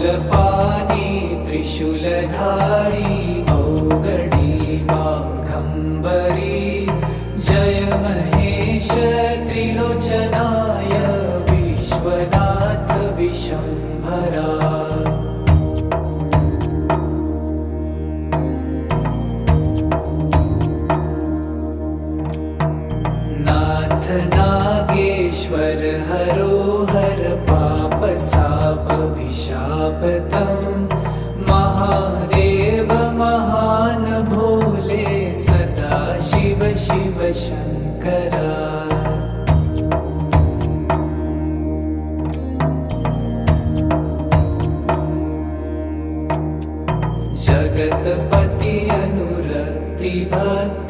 शूलपाणि त्रिशूलधारी औगडी बाघम्बरी जय महेश त्रिलोचनाय विश्वनाथ विशम्भरा। नाथ नागेश्वर हरोहर पाप साप विशापतम् महादेव महान भोले सदा शिव शिव शंकरा। जगतपति अनुरक्ति भक्त